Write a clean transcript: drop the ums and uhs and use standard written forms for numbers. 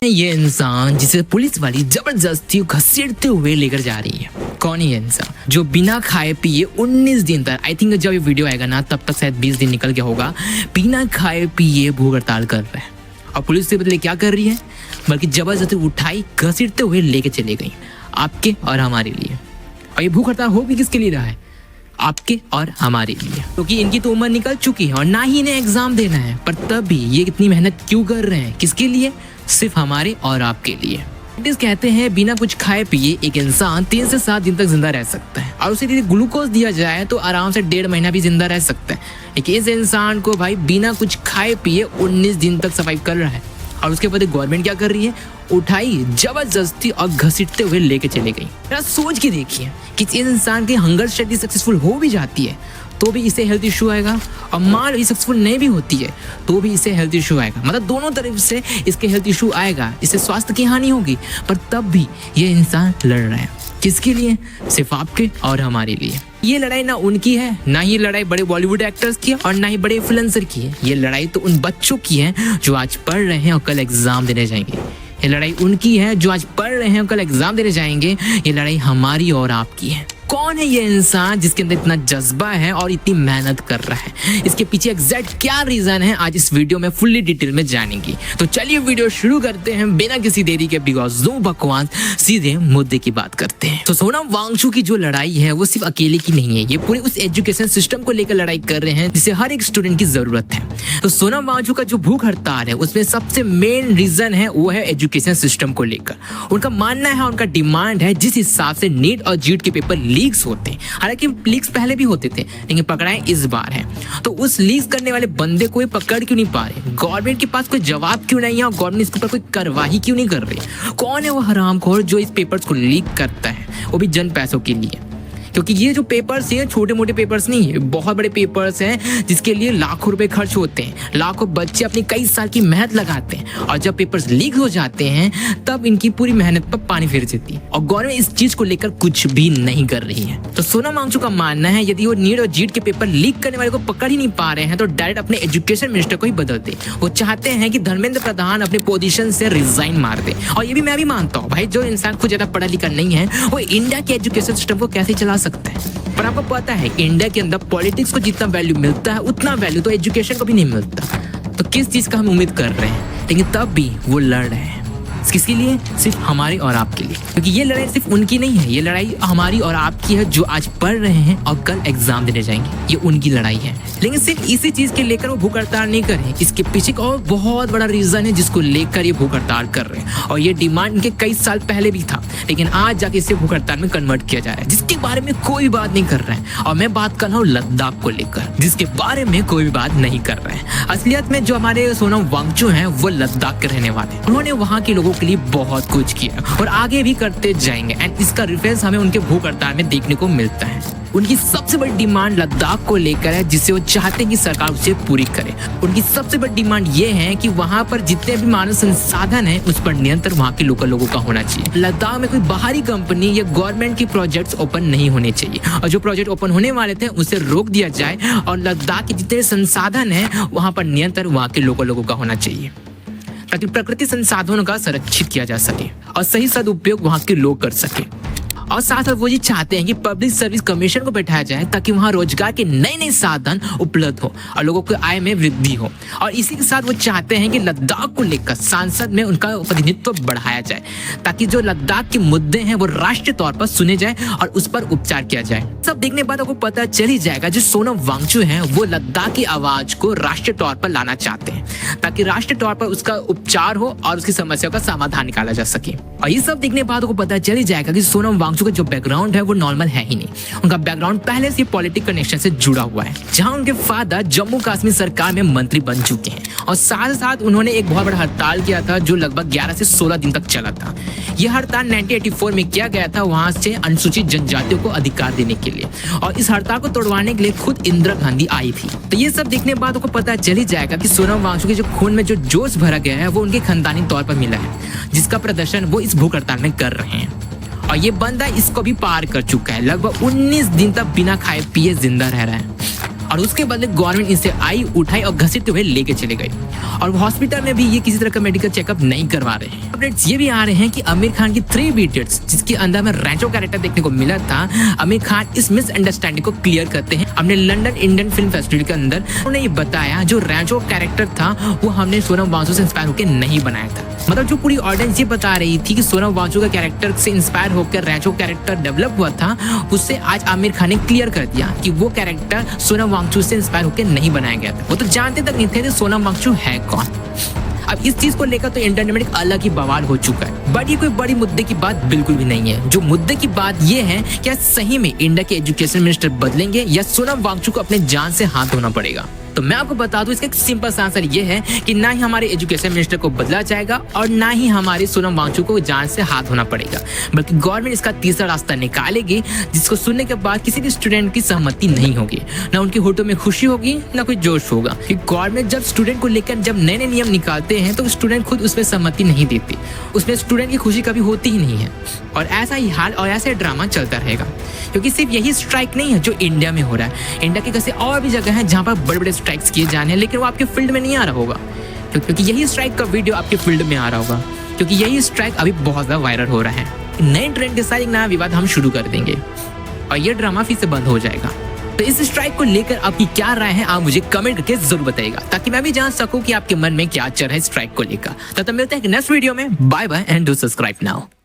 ये इंसान जिसे पुलिस वाली जबरदस्ती घसीटते हुए लेकर जा रही है। कौन है ये इंसान जो बिना खाए पिए 19 दिन तक, आई थिंक जब ये वीडियो आएगा ना तब तक शायद 20 दिन निकल गया होगा, बिना खाए पिए भूख हड़ताल कर रहा है। और पुलिस से बदले क्या कर रही है, बल्कि जबरदस्ती उठाई घसीटते हुए लेके चले गई, आपके और हमारे लिए। और ये भूख हड़ताल हो भी किसके लिए रहा है, आपके और हमारे लिए, क्योंकि इनकी तो उम्र निकल चुकी है और ना ही इन्हें एग्जाम देना है। पर तब भी ये इतनी मेहनत क्यों कर रहे हैं, किसके लिए, सिर्फ हमारे और आपके लिए। साइंटिस्ट कहते हैं बिना कुछ खाए पिए एक इंसान 3 से 7 दिन तक जिंदा रह सकता है, और उसे यदि ग्लूकोज दिया जाए तो आराम से 1.5 महीना भी जिंदा रह सकता है। लेकिन इस इंसान को भाई बिना कुछ खाए पिए 19 दिन तक सर्वाइव कर रहा है, और उसके बाद गवर्नमेंट क्या कर रही है, उठाई जबरदस्ती और घसीटते हुए लेके चले गई। जरा सोच के देखिए कि इस इंसान की हंगर स्टडी सक्सेसफुल हो भी जाती है तो भी इसे हेल्थ इशू आएगा, और मान लो सक्सेसफुल नहीं भी होती है तो भी इसे हेल्थ इशू आएगा। मतलब दोनों तरफ से इसके हेल्थ इशू आएगा, इससे स्वास्थ्य की हानि होगी। पर तब भी ये इंसान लड़ रहा है, किसके लिए, सिर्फ आपके और हमारे लिए। ये लड़ाई ना उनकी है, ना ही लड़ाई बड़े बॉलीवुड एक्टर्स की है, और ना ही बड़े इन्फ्लुएंसर की है। ये लड़ाई तो उन बच्चों की है जो आज पढ़ रहे हैं और कल एग्जाम देने जाएंगे। ये लड़ाई उनकी है जो आज पढ़ रहे हैं और कल एग्जाम देने जाएंगे। ये लड़ाई हमारी और आपकी है। कौन है ये इंसान जिसके अंदर इतना जज्बा है और इतनी मेहनत कर रहा है, इसके पीछे एग्जैक्ट क्या रीजन है, आज इस वीडियो में फुल्ली डिटेल में जानेंगे। तो चलिए वीडियो शुरू करते हैं बिना किसी देरी के, बिकॉज नो बकवास, सीधे मुद्दे की बात करते हैं। तो सोनम वांगचुक की जो लड़ाई है वो सिर्फ अकेले की नहीं है, ये पूरे उस एजुकेशन सिस्टम को लेकर लड़ाई कर रहे हैं जिसे हर एक स्टूडेंट की जरूरत है। तो सोनम वांगचुक का जो भूख हड़ताल है उसमें सबसे मेन रीजन है वो है एजुकेशन सिस्टम को लेकर। उनका मानना है, उनका डिमांड है, जिस हिसाब से नीट और जीट के पेपर लीक्स होते हैं, हालांकि लीक्स पहले भी होते थे लेकिन पकड़ाएं इस बार है, तो उस लीक्स करने वाले बंदे को पकड़ क्यों नहीं पा रहे, गवर्नमेंट के पास कोई जवाब क्यों नहीं है, और गवर्नमेंट इसके ऊपर कोई कार्रवाई क्यों नहीं कर रही। कौन है वो हरामखोर जो इस पेपर्स को लीक करता है, वो भी जन पैसों के लिए। क्योंकि ये जो पेपर्स हैं छोटे मोटे पेपर्स नहीं है, बहुत बड़े पेपर्स हैं जिसके लिए लाखों रुपए खर्च होते हैं, लाखों बच्चे अपनी कई साल की मेहनत लगाते हैं, और जब पेपर्स लीक हो जाते हैं तब इनकी पूरी मेहनत पर पानी फिर जाती है, और गवर्नमेंट इस चीज को लेकर कुछ भी नहीं कर रही है। तो सोनम वांगचुक का मानना है यदि वो नीट और जीट के पेपर लीक करने वाले को पकड़ ही नहीं पा रहे हैं तो डायरेक्ट अपने एजुकेशन मिनिस्टर को ही बदल दे। वो चाहते हैं कि धर्मेंद्र प्रधान अपने पोजीशन से रिजाइन मार दे। और ये भी मैं भी मानता हूँ भाई, जो इंसान खुद ज्यादा पढ़ा लिखा नहीं है वो इंडिया के एजुकेशन सिस्टम को कैसे चला सकता है। पर आपको पता है कि इंडिया के अंदर पॉलिटिक्स को जितना वैल्यू मिलता है उतना वैल्यू तो एजुकेशन को भी नहीं मिलता। तो किस चीज का हम उम्मीद कर रहे हैं, लेकिन तब भी वो लड़ रहे हैं, किसके लिए, सिर्फ हमारे और आपके लिए। क्योंकि ये लड़ाई सिर्फ उनकी नहीं है, ये लड़ाई हमारी और आपकी है जो आज पढ़ रहे हैं और कल एग्जाम देने जाएंगे। ये उनकी लड़ाई है। लेकिन सिर्फ इसी चीज के लेकर वो भूख हड़ताल नहीं कर रहे, इसके पीछे एक और बहुत बड़ा रीजन है जिसको लेकर ये भूख हड़ताल कर रहे हैं, और ये डिमांड इनके कई साल पहले भी था, लेकिन आज जाके इसे भूख हड़ताल में कन्वर्ट किया जा रहा है, जिसके बारे में कोई बात नहीं कर रहा है। और मैं बात कर रहा हूँ लद्दाख को लेकर, जिसके बारे में कोई भी बात नहीं कर रहे हैं। असलियत में जो हमारे सोनम वांगचुक हैं वो लद्दाख के रहने वाले हैं। उन्होंने वहाँ के लोगों के लिए बहुत कुछ किया और आगे भी करते जाएंगे, एंड इसका रेफरेंस हमें उनके भूख हड़ताल में देखने को मिलता है। उनकी सबसे बड़ी डिमांड लद्दाख को लेकर है, जिसे वो चाहते हैं कि सरकार उसे पूरी करे। उनकी सबसे बड़ी डिमांड ये है कि वहाँ पर जितने भी मानव संसाधन है उस पर नियंत्रण वहाँ के लोकल लोगों का होना चाहिए। लद्दाख में कोई बाहरी कंपनी या गवर्नमेंट की प्रोजेक्ट्स ओपन नहीं होने चाहिए, और जो प्रोजेक्ट ओपन होने वाले थे उसे रोक दिया जाए, और लद्दाख के जितने संसाधन है वहाँ पर नियंत्रण वहाँ के लोकल लोगों का होना चाहिए, ताकि प्रकृति संसाधनों का संरक्षित किया जा सके और सही सदुपयोग वहाँ के लोग कर सके। और साथ साथ वो ये चाहते हैं कि पब्लिक सर्विस कमीशन को बैठाया जाए ताकि वहाँ रोजगार के नए नए साधन उपलब्ध हो और लोगों की आय में वृद्धि हो। और इसी के साथ वो चाहते हैं कि लद्दाख को लेकर संसद में उनका प्रतिनिधित्व बढ़ाया जाए, ताकि जो लद्दाख के मुद्दे हैं वो राष्ट्रीय तौर पर सुने जाए और उस पर उपचार किया जाए। सब देखने के बाद आपको पता चल ही जाएगा जो सोनम वांगचुक हैं वो लद्दाख की आवाज को राष्ट्रीय तौर पर लाना चाहते हैं, ताकि राष्ट्रीय तौर पर उसका उपचार हो और उसकी समस्या का समाधान निकाला जा सके। और ये सब देखने के बाद आपको पता चल ही जाएगा कि सोनम वांगचुक का जो बैकग्राउंड है वो नॉर्मल है ही नहीं। उनका बैकग्राउंड पहले से पॉलिटिकल कनेक्शन से जुड़ा हुआ है, जहां उनके फादर जम्मू कश्मीर सरकार में मंत्री बन चुके हैं, और साथ साथ उन्होंने एक बहुत बड़ा हड़ताल किया था जो लगभग 11 से 16 दिन तक चला था। यह हड़ताल 1984 में किया गया था वहां से अनुसूचित जनजातियों को अधिकार देने के लिए, और इस हड़ताल को तोड़वाने के लिए खुद इंदिरा गांधी आई थी। तो ये सब देखने के बाद आपको पता चल ही जाएगा कि सोनम वांगचुक के जो खून में जो जोश भरा गया है वो उनके खानदानी तौर पर मिला है, जिसका प्रदर्शन वो इस भूख हड़ताल में कर रहे हैं। और ये बंदा इसको भी पार कर चुका है, लगभग 19 दिन तक बिना खाए पिए जिंदा रह रहा है। और उसके बदले गवर्नमेंट इसे आई, उठाई और घसीटते हुए लेके चले गए। और हॉस्पिटल में भी ये किसी तरह का मेडिकल चेकअप नहीं करवा रहे हैं। अपडेट्स ये भी आ रहे हैं कि आमिर खान की 3 इडियट्स जिसके अंदर में रैंचो कैरेक्टर देखने को मिला था, आमिर खान इस मिसअंडरस्टैंडिंग को क्लियर करते हैं अपने लंदन इंडियन फिल्म फेस्टिवल के अंदर। उन्होंने ये बताया जो रैंचो कैरेक्टर था वो हमने सोनम वांगचुक से इंस्पायर होकर नहीं बनाया था। मतलब जो पूरी ऑडियंस ये बता रही थी कि सोनम वांगचुक का कैरेक्टर से इंस्पायर होकर रैंचो कैरेक्टर डेवलप हुआ था, उससे आज आमिर खान ने क्लियर कर दिया कि वो कैरेक्टर सोनम वांगचुक से इंस्पायर होकर नहीं बनाया गया था। वो तो जानते तक नहीं थे सोनम वांगचुक है कौन। अब इस चीज को लेकर तो इंटरनेट में एक अलग ही बवाल हो चुका है, बट ये कोई बड़ी मुद्दे की बात बिल्कुल भी नहीं है। जो मुद्दे की बात ये है क्या सही में इंडिया के एजुकेशन मिनिस्टर बदलेंगे या सोनम वांगचुक को अपने जान से हाथ धोना पड़ेगा। तो मैं आपको बता दूं इसका एक सिंपल सा आंसर ये है कि ना ही हमारे एजुकेशन मिनिस्टर को बदला जाएगा और ना ही हमारे सोनम वांगचुक को जान से हाथ धोना पड़ेगा, बल्कि गवर्नमेंट इसका तीसरा रास्ता निकालेगी जिसको सुनने के बाद किसी भी स्टूडेंट की सहमति नहीं होगी, ना उनके होठों में खुशी होगी ना कोई जोश होगा। गवर्नमेंट जब स्टूडेंट को लेकर जब नए नए नियम निकालते हैं तो स्टूडेंट खुद उसमें सहमति नहीं देती, उसमें स्टूडेंट की खुशी कभी होती ही नहीं है। और ऐसा ही हाल और ऐसा ड्रामा चलता रहेगा, क्योंकि सिर्फ यही स्ट्राइक नहीं है जो इंडिया में हो रहा है। इंडिया की कैसे और भी जगह है जहाँ पर बड़े बड़े स्ट्राइक्स किए जाने हैं, लेकिन वो आपके फील्ड में नहीं आ रहा होगा, क्योंकि यही स्ट्राइक का वीडियो आपके फील्ड में आ रहा होगा, क्योंकि यही स्ट्राइक अभी बहुत ज्यादा वायरल हो रहा है। नए ट्रेंड के साथ एक नया विवाद हम शुरू कर देंगे और ये ड्रामा फिर से बंद हो जाएगा। तो इस स्ट्राइक को लेकर आपकी क्या राय है आप मुझे कमेंट करके जरूर बताइएगा, ताकि मैं भी जान सकूं कि आपके मन में क्या चल रहा है स्ट्राइक को लेकर। तब तक मिलते हैं नेक्स्ट वीडियो में। Bye bye and do subscribe now.